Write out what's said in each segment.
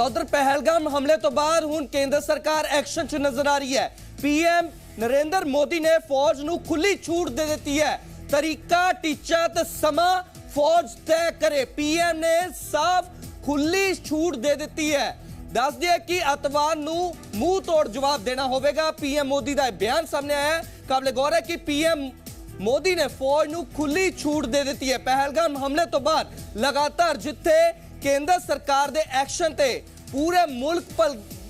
ਤਾਂ ਉਧਰ ਪਹਿਲਗਾਮ ਹਮਲੇ ਤੋਂ ਬਾਅਦ ਹੁਣ ਕੇਂਦਰ ਸਰਕਾਰ ਐਕਸ਼ਨ 'ਚ ਨਜ਼ਰ ਆ ਰਹੀ ਹੈ। ਪੀਐਮ ਨਰਿੰਦਰ ਮੋਦੀ ਨੇ ਫੌਜ ਨੂੰ ਖੁੱਲੀ ਛੂਟ ਦੇ ਦਿੱਤੀ ਹੈ। ਤਰੀਕਾ, ਟੀਚਾ ਤੇ ਸਮਾਂ ਫੌਜ ਤੈਅ ਕਰੇ। ਪੀਐਮ ਨੇ ਸਾਫ਼ ਖੁੱਲੀ ਛੂਟ ਦੇ ਦਿੱਤੀ ਹੈ। ਦੱਸ ਦਿਆ ਕਿ ਅੱਤਵਾਦ ਨੂੰ ਮੂੰਹ ਤੋੜ ਜਵਾਬ ਦੇਣਾ ਹੋਵੇਗਾ। ਪੀਐਮ ਮੋਦੀ ਦਾ ਬਿਆਨ ਸਾਹਮਣੇ ਆਇਆ ਹੈ। ਕਾਬਲੇ ਗੌਰ ਹੈ ਕਿ ਪੀਐਮ ਮੋਦੀ ਨੇ ਫੌਜ ਨੂੰ ਖੁੱਲੀ ਛੂਟ ਦੇ ਦਿੱਤੀ ਹੈ। ਪਹਿਲਗਾਮ ਹਮਲੇ ਤੋਂ ਬਾਅਦ ਲਗਾਤਾਰ ਜਿੱਥੇ ਕੇਂਦਰ ਸਰਕਾਰ ਦੇ ਐਕਸ਼ਨ ਤੇ ਪੂਰੇ ਮੁਲਕ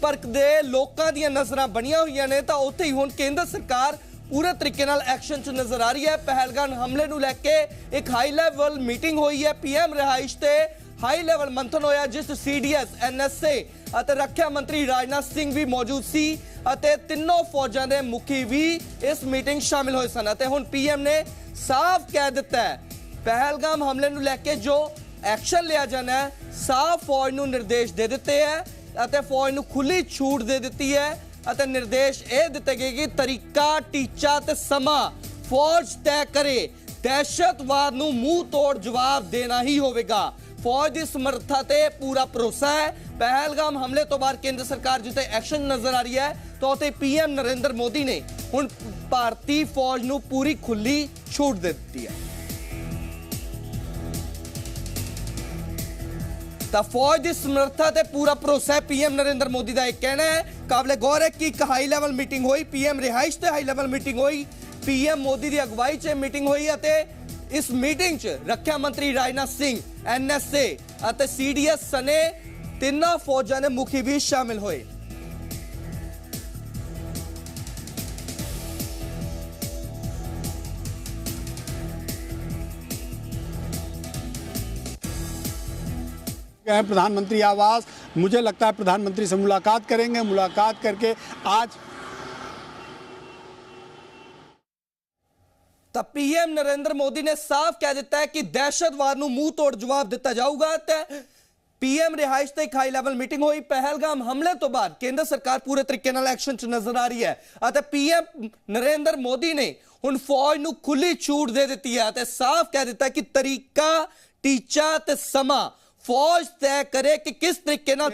ਭਰ ਦੇ ਲੋਕਾਂ ਦੀਆਂ ਨਜ਼ਰਾਂ ਬਣੀਆਂ ਹੋਈਆਂ ਨੇ, ਤਾਂ ਉੱਥੇ ਹੀ ਹੁਣ ਕੇਂਦਰ ਸਰਕਾਰ ਪੂਰੇ ਤਰੀਕੇ ਨਾਲ ਐਕਸ਼ਨ 'ਚ ਨਜ਼ਰ ਆ ਰਹੀ ਹੈ। ਪਹਿਲਗਾਮ ਹਮਲੇ ਨੂੰ ਲੈ ਕੇ ਇੱਕ ਹਾਈ ਲੈਵਲ ਮੀਟਿੰਗ ਹੋਈ ਹੈ। ਪੀਐਮ ਰਿਹਾਇਸ਼ ਤੇ ਹਾਈ ਲੈਵਲ ਮੰਥਨ ਹੋਇਆ, ਜਿਸ ਸੀਡੀਐਸ, ਐਨਐਸਏ ਅਤੇ ਰੱਖਿਆ ਮੰਤਰੀ ਰਾਜਨਾਥ ਸਿੰਘ ਵੀ ਮੌਜੂਦ ਸੀ ਅਤੇ ਤਿੰਨੋਂ ਫੌਜਾਂ ਦੇ ਮੁਖੀ ਵੀ ਇਸ ਮੀਟਿੰਗ ਸ਼ਾਮਿਲ ਹੋਏ ਸਨ। ਅਤੇ ਹੁਣ ਪੀਐਮ ਨੇ ਸਾਫ਼ ਕਹਿ ਦਿੱਤਾ ਹੈ, ਪਹਿਲਗਾਮ ਹਮਲੇ ਨੂੰ ਲੈ ਕੇ ਜੋ ਐਕਸ਼ਨ ਲਿਆ ਜਾਣਾ ਹੈ, ਸਾਫ਼ ਫੌਜ ਨੂੰ ਨਿਰਦੇਸ਼ ਦੇ ਦਿੱਤੇ ਹੈ ਅਤੇ ਫੌਜ ਨੂੰ ਖੁੱਲੀ ਛੂਟ ਦੇ ਦਿੱਤੀ ਹੈ ਅਤੇ ਨਿਰਦੇਸ਼ ਇਹ ਦਿੱਤੇ ਗਏ ਕਿ ਤਰੀਕਾ, ਟੀਚਾ ਤੇ ਸਮਾਂ ਫੌਜ ਤੈਅ ਕਰੇ। ਦਹਿਸ਼ਤਵਾਦ ਨੂੰ ਮੂੰਹ ਤੋੜ ਜਵਾਬ ਦੇਣਾ ਹੀ ਹੋਵੇਗਾ। ਫੌਜ ਦੀ ਸਮਰੱਥਾ ਤੇ ਪੂਰਾ ਭਰੋਸਾ ਹੈ। ਪਹਿਲਗਾਮ ਹਮਲੇ ਤੋਂ ਬਾਅਦ ਕੇਂਦਰ ਸਰਕਾਰ ਜਿੱਥੇ ਐਕਸ਼ਨ ਨਜ਼ਰ ਆ ਰਹੀ ਹੈ, ਤਾਂ ਉੱਥੇ ਪੀਐਮ ਨਰਿੰਦਰ ਮੋਦੀ ਨੇ ਹੁਣ ਭਾਰਤੀ ਫੌਜ ਨੂੰ ਪੂਰੀ ਖੁੱਲੀ ਛੂਟ ਦੇ ਦਿੱਤੀ ਹੈ। ਤਾਂ ਫੌਜ ਦੀ ਸਮਰੱਥਾ ਤੇ ਪੂਰਾ ਭਰੋਸਾ ਹੈ, ਪੀਐਮ ਨਰਿੰਦਰ ਮੋਦੀ ਦਾ ਇਹ ਕਹਿਣਾ ਹੈ। ਕਾਬਲੇ ਗੌਰ ਹੈ ਕਿ ਇੱਕ ਹਾਈ ਲੈਵਲ ਮੀਟਿੰਗ ਹੋਈ, ਪੀਐਮ ਰਿਹਾਇਸ਼ ਤੇ ਹਾਈ ਲੈਵਲ ਮੀਟਿੰਗ ਹੋਈ, ਪੀਐਮ ਮੋਦੀ ਦੀ ਅਗਵਾਈ 'ਚ ਮੀਟਿੰਗ ਹੋਈ ਅਤੇ ਇਸ ਮੀਟਿੰਗ 'ਚ ਰੱਖਿਆ ਮੰਤਰੀ ਰਾਜਨਾਥ ਸਿੰਘ, ਐਨਐਸਏ ਅਤੇ ਸੀਡੀਐਸ ਸਣੇ ਤਿੰਨਾਂ ਫੌਜਾਂ ਦੇ ਮੁਖੀ ਵੀ ਸ਼ਾਮਿਲ ਹੋਏ। प्रधानमंत्री आवास, मुझे लगता है प्रधानमंत्री से मुलाकात करेंगे। मुलाकात करके आज ਤਾਂ ਪੀਐਮ ਨਰਿੰਦਰ ਮੋਦੀ ਨੇ ਸਾਫ਼ ਕਹਿ ਦਿੱਤਾ ਹੈ ਕਿ ਦਹਿਸ਼ਤਵਾਦ ਨੂੰ ਮੂੰਹ ਤੋੜ ਜਵਾਬ ਦਿੱਤਾ ਜਾਊਗਾ। ਤੇ ਪੀਐਮ ਰਿਹਾਇਸ਼ ਤੇ ਇੱਕ ਹਾਈ ਲੈਵਲ ਮੀਟਿੰਗ ਹੋਈ। ਪਹਿਲਗਾਮ ਹਮਲੇ ਤੋਂ ਬਾਅਦ ਕੇਂਦਰ ਸਰਕਾਰ ਪੂਰੇ ਤਰੀਕੇ ਨਾਲ ਐਕਸ਼ਨ 'ਚ ਨਜ਼ਰ ਆ ਰਹੀ ਹੈ ਅਤੇ ਪੀਐਮ ਨਰਿੰਦਰ ਮੋਦੀ ਨੇ ਹੁਣ ਫੌਜ ਨੂੰ ਖੁੱਲੀ ਛੂਟ ਦੇ ਦਿੱਤੀ ਹੈ ਅਤੇ ਸਾਫ਼ ਕਹਿ ਦਿੱਤਾ ਕਿ ਤਰੀਕਾ, ਟੀਚਾ ਤੇ ਸਮਾਂ फौज तय करे कि किस तरीके ना।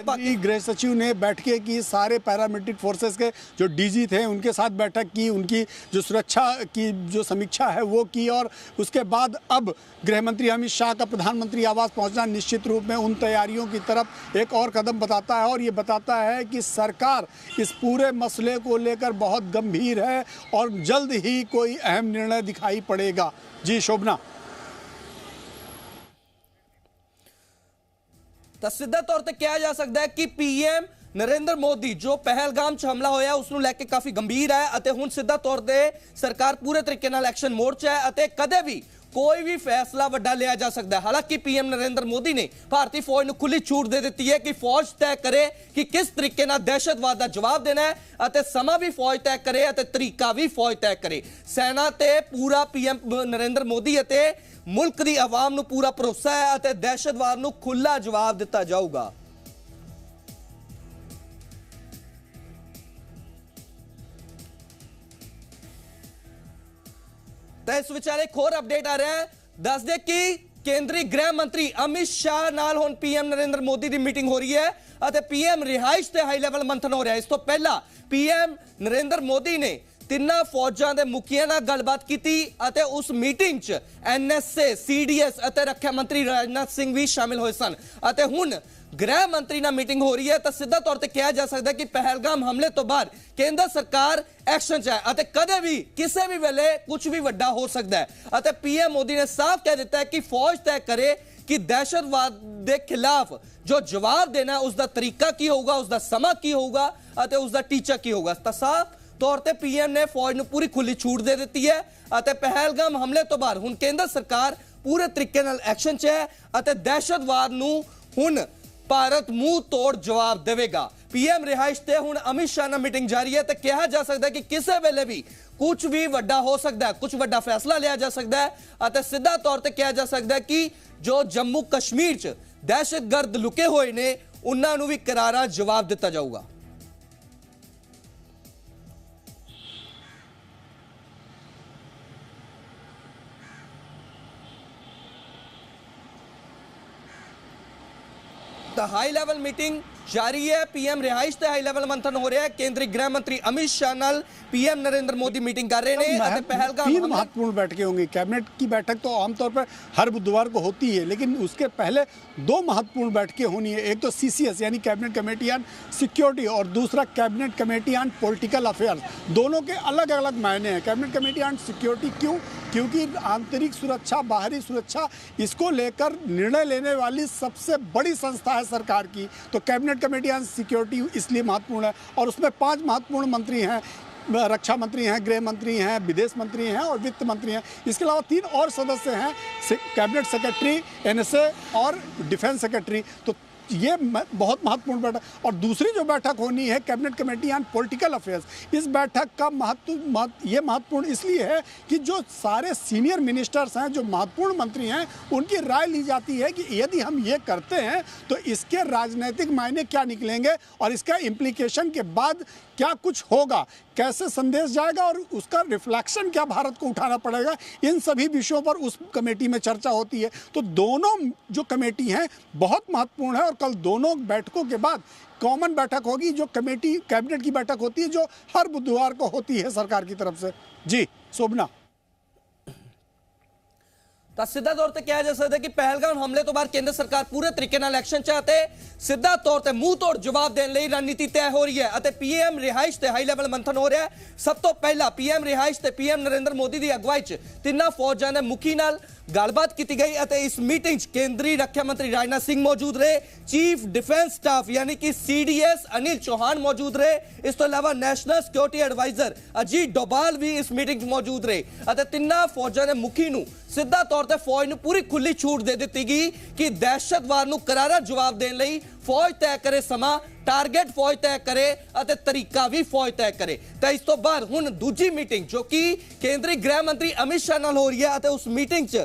गृह सचिव ने बैठकें की, सारे पैरामिलिट्री फोर्सेस के जो डीजी थे उनके साथ बैठक की, उनकी जो सुरक्षा की जो समीक्षा है वो की और उसके बाद अब गृह मंत्री अमित शाह का प्रधानमंत्री आवास पहुंचना निश्चित रूप में उन तैयारियों की तरफ एक और कदम बताता है और ये बताता है कि सरकार इस पूरे मसले को लेकर बहुत गंभीर है और जल्द ही कोई अहम निर्णय दिखाई पड़ेगा। जी शोभना। ਤਾਂ ਸਿੱਧਾ ਤੌਰ ਤੇ ਕਿਹਾ ਜਾ ਸਕਦਾ ਹੈ ਕਿ ਪੀਐਮ ਨਰਿੰਦਰ ਮੋਦੀ ਜੋ ਪਹਿਲਗਾਮ 'ਚ ਹਮਲਾ ਹੋਇਆ ਉਸ ਨੂੰ ਲੈ ਕੇ ਕਾਫੀ ਗੰਭੀਰ ਹੈ ਅਤੇ ਹੁਣ ਸਿੱਧਾ ਤੌਰ ਤੇ ਸਰਕਾਰ ਪੂਰੇ ਤਰੀਕੇ ਨਾਲ ਐਕਸ਼ਨ ਮੋਡ 'ਚ ਹੈ ਅਤੇ ਕਦੇ ਵੀ ਕੋਈ ਵੀ ਫੈਸਲਾ ਵੱਡਾ ਲਿਆ ਜਾ ਸਕਦਾ ਹੈ। ਹਾਲਾਂਕਿ ਪੀਐਮ ਨਰਿੰਦਰ ਮੋਦੀ ਨੇ ਭਾਰਤੀ ਫੌਜ ਨੂੰ ਖੁੱਲੀ ਛੂਟ ਦੇ ਦਿੱਤੀ ਹੈ ਕਿ ਫੌਜ ਤੈਅ ਕਰੇ ਕਿ ਕਿਸ ਤਰੀਕੇ ਨਾਲ ਦਹਿਸ਼ਤਵਾਦ ਦਾ ਜਵਾਬ ਦੇਣਾ ਹੈ ਅਤੇ ਸਮਾਂ ਵੀ ਫੌਜ ਤੈਅ ਕਰੇ ਅਤੇ ਤਰੀਕਾ ਵੀ ਫੌਜ ਤੈਅ ਕਰੇ। ਸੈਨਾ ਤੇ ਪੂਰਾ ਪੀਐਮ ਨਰਿੰਦਰ ਮੋਦੀ ਅਤੇ ਮੁਲਕ ਦੀ ਆਵਾਮ ਨੂੰ ਪੂਰਾ ਭਰੋਸਾ ਹੈ ਅਤੇ ਦਹਿਸ਼ਤਵਾਦ ਨੂੰ ਖੁੱਲਾ ਜਵਾਬ ਦਿੱਤਾ ਜਾਊਗਾ। ਤਾਂ ਇਸ ਵਿਚਾਲੇ ਇੱਕ ਹੋਰ ਅਪਡੇਟ ਆ ਰਿਹਾ ਹੈ। ਦੱਸ ਦੇ ਕਿ ਕੇਂਦਰੀ ਗ੍ਰਹਿ ਮੰਤਰੀ ਅਮਿਤ ਸ਼ਾਹ ਨਾਲ ਹੁਣ ਪੀਐਮ ਨਰਿੰਦਰ ਮੋਦੀ ਦੀ ਮੀਟਿੰਗ ਹੋ ਰਹੀ ਹੈ ਅਤੇ ਪੀਐਮ ਰਿਹਾਇਸ਼ ਤੇ ਹਾਈ ਲੈਵਲ ਮੰਥਨ ਹੋ ਰਿਹਾ। ਇਸ ਤੋਂ ਪਹਿਲਾਂ ਪੀਐਮ ਨਰਿੰਦਰ ਮੋਦੀ ਨੇ ਤਿੰਨਾਂ ਫੌਜਾਂ ਦੇ ਮੁਖੀਆਂ ਨਾਲ ਗੱਲਬਾਤ ਕੀਤੀ ਅਤੇ ਉਸ ਮੀਟਿੰਗ 'ਚ ਐਨਐਸਏ, ਸੀਡੀਐਸ ਅਤੇ ਰੱਖਿਆ ਮੰਤਰੀ ਰਾਜਨਾਥ ਸਿੰਘ ਵੀ ਸ਼ਾਮਿਲ ਹੋਏ ਸਨ ਅਤੇ ਹੁਣ ਗ੍ਰਹਿ ਮੰਤਰੀ ਨਾਲ ਮੀਟਿੰਗ ਹੋ ਰਹੀ ਹੈ। ਤਾਂ ਸਿੱਧਾ ਤੌਰ ਤੇ ਕਿਹਾ ਜਾ ਸਕਦਾ ਕਿ ਪਹਿਲਗਾਮ ਹਮਲੇ ਤੋਂ ਬਾਅਦ ਕੇਂਦਰ ਸਰਕਾਰ ਐਕਸ਼ਨ 'ਚ ਹੈ ਅਤੇ ਕਦੇ ਵੀ ਕਿਸੇ ਵੀ ਵੇਲੇ ਕੁਝ ਵੀ ਵੱਡਾ ਹੋ ਸਕਦਾ ਹੈ ਅਤੇ ਪੀਐਮ ਮੋਦੀ ਨੇ ਸਾਫ਼ ਕਹਿ ਦਿੱਤਾ ਹੈ ਕਿ ਫੌਜ ਤੈਅ ਕਰੇ ਕਿ ਦਹਿਸ਼ਤਵਾਦ ਦੇ ਖਿਲਾਫ ਜੋ ਜਵਾਬ ਦੇਣਾ ਉਸ ਦਾ ਤਰੀਕਾ ਕੀ ਹੋਊਗਾ, ਉਸ ਦਾ ਸਮਾਂ ਕੀ ਹੋਊਗਾ ਅਤੇ ਉਸ ਦਾ ਟੀਚਾ ਕੀ ਹੋਊਗਾ। ਤਾਂ ਸਾਫ਼ ਤੌਰ ਤੇ ਪੀਐਮ ਨੇ ਫੌਜ ਨੂੰ ਪੂਰੀ ਖੁੱਲੀ ਛੂਟ ਦੇ ਦਿੱਤੀ ਹੈ ਅਤੇ ਪਹਿਲਗਾਮ ਹਮਲੇ ਤੋਂ ਬਾਅਦ ਹੁਣ ਕੇਂਦਰ ਸਰਕਾਰ ਪੂਰੇ ਤਰੀਕੇ ਨਾਲ ਐਕਸ਼ਨ 'ਚ ਹੈ ਅਤੇ ਦਹਿਸ਼ਤਵਾਦ ਨੂੰ ਹੁਣ ਭਾਰਤ ਮੂੰਹ ਤੋੜ ਜਵਾਬ ਦੇਵੇਗਾ। ਪੀਐਮ ਰਿਹਾਇਸ਼ ਤੇ ਹੁਣ ਅਮਿਤ ਸ਼ਾਹ ਨਾਲ ਮੀਟਿੰਗ ਜਾਰੀ ਹੈ ਤੇ ਕਿਹਾ ਜਾ ਸਕਦਾ ਕਿ ਕਿਸੇ ਵੇਲੇ ਵੀ ਕੁਝ ਵੀ ਵੱਡਾ ਹੋ ਸਕਦਾ ਹੈ, ਕੁਝ ਵੱਡਾ ਫੈਸਲਾ ਲਿਆ ਜਾ ਸਕਦਾ ਹੈ ਅਤੇ ਸਿੱਧਾ ਤੌਰ ਤੇ ਕਿਹਾ ਜਾ ਸਕਦਾ ਕਿ ਜੋ ਜੰਮੂ ਕਸ਼ਮੀਰ 'ਚ ਦਹਿਸ਼ਤਗਰਦ ਲੁਕੇ ਹੋਏ ਨੇ ਉਹਨਾਂ ਨੂੰ ਵੀ ਕਰਾਰਾ ਜਵਾਬ ਦਿੱਤਾ ਜਾਊਗਾ। ਤਾਂ ਹਾਈ ਲੈਵਲ ਮੀਟਿੰਗ ਜਾਰੀ ਹੈ। ਪੀਐਮ ਰਿਹਾਇਸ਼ ਤੇ ਹਾਈ ਲੈਵਲ ਮੰਥਨ ਹੋ ਰਿਹਾ ਹੈ। ਕੇਂਦਰੀ ਗ੍ਰਹਿ ਮੰਤਰੀ अमित शाह नाल पीएम नरेंद्र मोदी मीटिंग कर रहे हैं। पहलगाम 3 महत्वपूर्ण बैठकें होंगी। कैबिनेट की बैठक तो आमतौर पर हर बुधवार को होती है, लेकिन उसके पहले 2 महत्वपूर्ण बैठकें होनी है। एक तो CCS यानी कैबिनेट कमेटी ऑन सिक्योरिटी और दूसरा cabinet committee on political affairs. दोनों के अलग अलग मायने हैं। कैबिनेट कमेटी ऑन सिक्योरिटी क्यों? क्योंकि आंतरिक सुरक्षा, बाहरी सुरक्षा, इसको लेकर निर्णय लेने वाली सबसे बड़ी संस्था है सरकार की। तो कैबिनेट कमेटी ऑन सिक्योरिटी इसलिए महत्वपूर्ण है। और उसमें 5 महत्वपूर्ण मंत्री हैं। रक्षा मंत्री हैं, गृह मंत्री हैं, विदेश मंत्री हैं और वित्त मंत्री हैं। इसके अलावा 3 और सदस्य हैं, कैबिनेट सेक्रेटरी, NSA और डिफेंस सेक्रेटरी। तो ये बहुत महत्वपूर्ण बैठक। और दूसरी जो बैठक होनी है cabinet committee on political affairs, इस बैठक का ये महत्वपूर्ण इसलिए है कि जो सारे सीनियर मिनिस्टर्स हैं, जो महत्वपूर्ण मंत्री हैं, उनकी राय ली जाती है कि यदि हम ये करते हैं तो इसके राजनीतिक मायने क्या निकलेंगे और इसका इम्प्लीकेशन के बाद क्या कुछ होगा, कैसे संदेश जाएगा और उसका रिफ्लेक्शन क्या भारत को उठाना पड़ेगा। इन सभी विषयों पर उस कमेटी में चर्चा होती है। तो दोनों जो कमेटी हैं बहुत महत्वपूर्ण है। और कल दोनों बैठकों के बाद कॉमन बैठक होगी, जो कमेटी कैबिनेट की बैठक होती है, जो हर बुधवार को होती है सरकार की तरफ से। जी शोभना। ਤਾਂ ਸਿੱਧਾ ਤੌਰ ਤੇ ਕਿਹਾ ਜਾ ਸਕਦਾ ਕਿ ਪਹਿਲਗਾਮ ਹਮਲੇ ਤੋਂ ਬਾਅਦ ਕੇਂਦਰ ਸਰਕਾਰ ਪੂਰੇ ਤਰੀਕੇ ਨਾਲ ਐਕਸ਼ਨ ਚ ਹੈ ਤੇ ਸਿੱਧਾ ਤੌਰ ਤੇ ਮੂੰਹ ਤੋੜ ਜਵਾਬ ਦੇਣ ਲਈ ਰਣਨੀਤੀ ਤੈਅ ਹੋ ਰਹੀ ਹੈ ਅਤੇ ਪੀਐਮ ਰਿਹਾਇਸ਼ ਤੇ ਹਾਈ ਲੈਵਲ ਮੰਥਨ ਹੋ ਰਿਹਾ ਹੈ। ਸਭ ਤੋਂ ਪਹਿਲਾਂ ਪੀਐਮ ਰਿਹਾਇਸ਼ ਤੇ ਪੀਐਮ ਨਰਿੰਦਰ ਮੋਦੀ ਦੀ ਅਗਵਾਈ ਚ ਤਿੰਨਾਂ ਫੌਜਾਂ ਦੇ ਮੁਖੀ ਨਾਲ ਗੱਲਬਾਤ ਕੀਤੀ ਗਈ ਅਤੇ ਇਸ ਮੀਟਿੰਗ 'ਚ ਕੇਂਦਰੀ ਰੱਖਿਆ ਮੰਤਰੀ ਰਾਜਨਾਥ ਸਿੰਘ ਮੌਜੂਦ ਰਹੇ। ਚੀਫ ਡਿਫੈਂਸ ਸਟਾਫ ਯਾਨੀ ਕਿ CDS ਅਨਿਲ ਚੌਹਾਨ ਮੌਜੂਦ ਰਹੇ। ਇਸ ਤੋਂ ਇਲਾਵਾ national security adviser Ajit Doval ਵੀ ਇਸ ਮੀਟਿੰਗ 'ਚ ਮੌਜੂਦ ਰਹੇ ਅਤੇ ਤਿੰਨਾਂ ਫੌਜਾਂ ਦੇ ਮੁਖੀ ਨੂੰ ਸਿੱਧਾ ਤੌਰ ਤੇ ਫੌਜ ਨੂੰ ਪੂਰੀ ਖੁੱਲੀ ਛੂਟ ਦੇ ਦਿੱਤੀ ਗਈ ਕਿ ਦਹਿਸ਼ਤਵਾਦ ਨੂੰ ਕਰਾਰਾ ਜਵਾਬ ਦੇਣ ਲਈ फौज तय करे समा, टारगेट फौज तय करे और तरीका भी फौज तय करे। तो इस तो बाद हुण दूजी मीटिंग जो कि केंद्रीय गृह मंत्री अमित शाह नाल हो रही है और उस मीटिंग च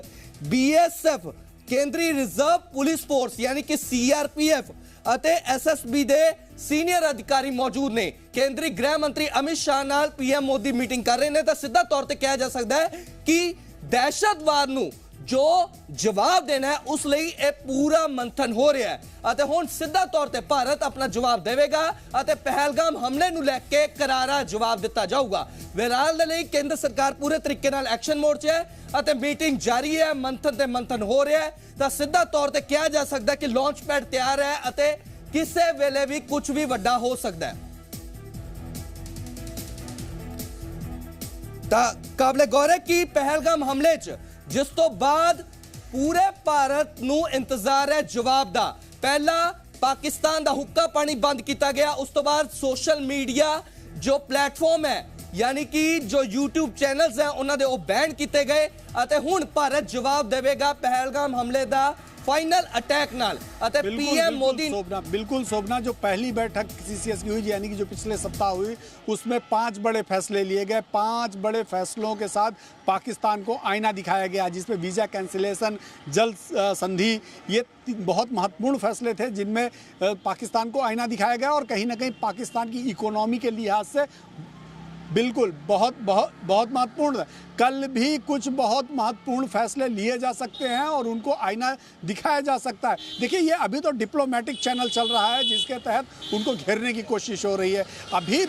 BSF केंद्रीय रिजर्व पुलिस फोर्स यानी कि CRPF ਅਤੇ SSB ਦੇ ਸੀਨੀਅਰ ਅਧਿਕਾਰੀ ਮੌਜੂਦ ਨੇ। ਕੇਂਦਰੀ ਗ੍ਰਹਿ ਮੰਤਰੀ ਅਮਿਤ ਸ਼ਾਹ ਨਾਲ PM ਮੋਦੀ ਮੀਟਿੰਗ ਕਰ ਰਹੇ ਨੇ ਤਾਂ ਸਿੱਧਾ ਤੌਰ ਤੇ ਕਿਹਾ ਜਾ ਸਕਦਾ ਹੈ ਕਿ ਦਹਿਸ਼ਤਵਾਦ ਨੂੰ जो जवाब देना है उस लिए यह पूरा मंथन हो रहा है। हुण सीधा तौर पर भारत अपना जवाब देगा और पहलगाम हमले नूं लैके करारा जवाब दिता जाऊगा। बहरहाल दे लई केंद्र सरकार पूरे तरीके नाल एक्शन मोड च है और मीटिंग जारी है, मंथन ते मंथन हो रहा है। तो सीधा तौर पर कहा जा सकता है कि लॉन्च पैड तैयार है और किसी वेले भी कुछ भी वड्डा हो सकता है। तो काबिले गौर है कि पहलगाम हमले च जिस तो बाद पूरे भारत नूं इंतजार है जवाब दा। पहला पाकिस्तान दा हुक्का पानी बंद किया गया, उस तो बाद सोशल मीडिया जो प्लेटफॉर्म है यानी कि जो YouTube चैनल्स हैं उन्होंने वो बैन किए गए और हुण भारत जवाब देगा पहलगाम हमले दा फाइनल अटैक नाल। PM मोदी बिल्कुल शोभना, जो पहली बैठक CCS की हुई यानी कि जो पिछले सप्ताह हुई उसमें 5 बड़े फैसले लिए गए। 5 बड़े फैसलों के साथ पाकिस्तान को आईना दिखाया गया जिसमें वीज़ा कैंसिलेशन, जल संधि, ये बहुत महत्वपूर्ण फैसले थे जिनमें पाकिस्तान को आईना दिखाया गया और कहीं ना कहीं पाकिस्तान की इकोनॉमी के लिहाज से बिल्कुल बहुत बहुत बहुत महत्वपूर्ण है। कल भी कुछ बहुत महत्वपूर्ण फैसले लिए जा सकते हैं और उनको आईना दिखाया जा सकता है। देखिए ये अभी तो डिप्लोमेटिक चैनल चल रहा है जिसके तहत उनको घेरने की कोशिश हो रही है। अभी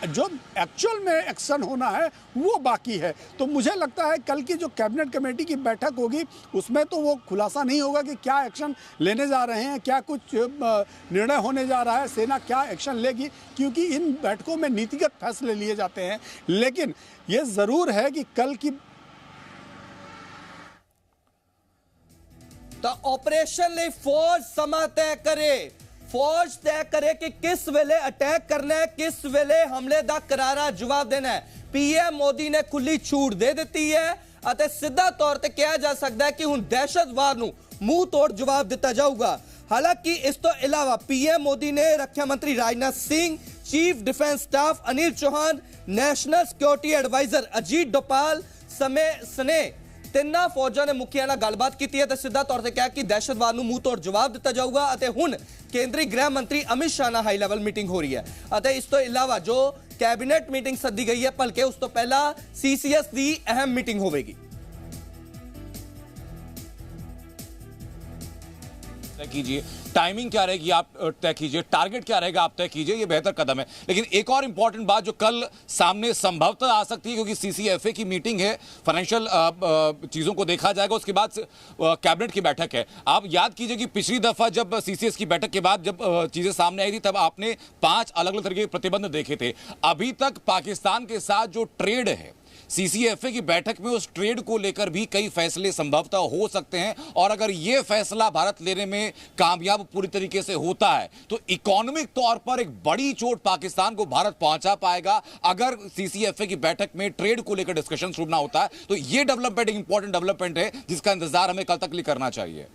जो एक्चुअल में एक्शन होना है वो बाकी है। तो मुझे लगता है कल की जो कैबिनेट कमेटी की बैठक होगी उसमें तो वो खुलासा नहीं होगा कि क्या एक्शन लेने जा रहे हैं, क्या कुछ निर्णय होने जा रहा है, सेना क्या एक्शन लेगी, क्योंकि इन बैठकों में नीतिगत फैसले लिए जाते हैं। लेकिन ये ज़रूर है कि कल की तो ऑपरेशन ले फौज समा तय करे, फौज तय करे कि किस वेले अटैक करना है, किस वेले हमले दा करारा जवाब देना है। PM मोदी ने खुली छूट दे दी है और सीधा तौर पर कहा जा सकता है कि हुण दहशतवाद नूं मुंह तोड़ जवाब दिता जाऊगा। हालांकि इस तो इलावा PM मोदी ने रक्षा मंत्री Rajnath Singh, chief defence staff Anil Chauhan, national security adviser Ajit Doval सने ਤਿੰਨਾਂ ਫੌਜਾਂ ਦੇ ਮੁਖੀਆਂ ਨਾਲ ਗੱਲਬਾਤ ਕੀਤੀ ਹੈ ਤੇ ਸਿੱਧਾ ਤੌਰ ਤੇ ਕਿਹਾ ਕਿ ਦਹਿਸ਼ਤਵਾਦ ਨੂੰ ਮੂੰਹ ਤੋੜ ਜਵਾਬ ਦਿੱਤਾ ਜਾਊਗਾ ਅਤੇ ਹੁਣ ਕੇਂਦਰੀ ਗ੍ਰਹਿ ਮੰਤਰੀ ਅਮਿਤ ਸ਼ਾਹ ਨਾਲ ਹਾਈ ਲੈਵਲ ਮੀਟਿੰਗ ਹੋ ਰਹੀ ਹੈ ਅਤੇ ਇਸ ਤੋਂ ਇਲਾਵਾ ਜੋ ਕੈਬਨਿਟ ਮੀਟਿੰਗ ਸੱਦੀ ਗਈ ਹੈ ਭਲਕੇ ਉਸ ਤੋਂ ਪਹਿਲਾਂ CCS ਦੀ ਅਹਿਮ ਮੀਟਿੰਗ ਹੋਵੇਗੀ। कीजिए टाइमिंग क्या रहेगी आप तय कीजिए, टारगेट क्या रहेगा आप तय कीजिए, ये बेहतर कदम है। लेकिन एक और इंपॉर्टेंट बात जो कल सामने संभवतः आ सकती है, क्योंकि सीसीएफए की मीटिंग है, फाइनेंशियल चीजों को देखा जाएगा, उसके बाद कैबिनेट की बैठक है। आप याद कीजिए कि पिछली दफा जब सीसीएस की बैठक के बाद जब चीजें सामने आई थी, तब आपने 5 अलग अलग तरीके के प्रतिबंध देखे थे। अभी तक पाकिस्तान के साथ जो ट्रेड है, सीसीएफए की बैठक में उस ट्रेड को लेकर भी कई फैसले संभवतः हो सकते हैं, और अगर यह फैसला भारत लेने में कामयाब पूरी तरीके से होता है तो इकोनॉमिक तौर पर एक बड़ी चोट पाकिस्तान को भारत पहुंचा पाएगा। अगर सीसीएफए की बैठक में ट्रेड को लेकर डिस्कशन शुरू ना होता है तो यह डेवलपमेंट एक इंपॉर्टेंट डेवलपमेंट है जिसका इंतजार हमें कल तक करना चाहिए।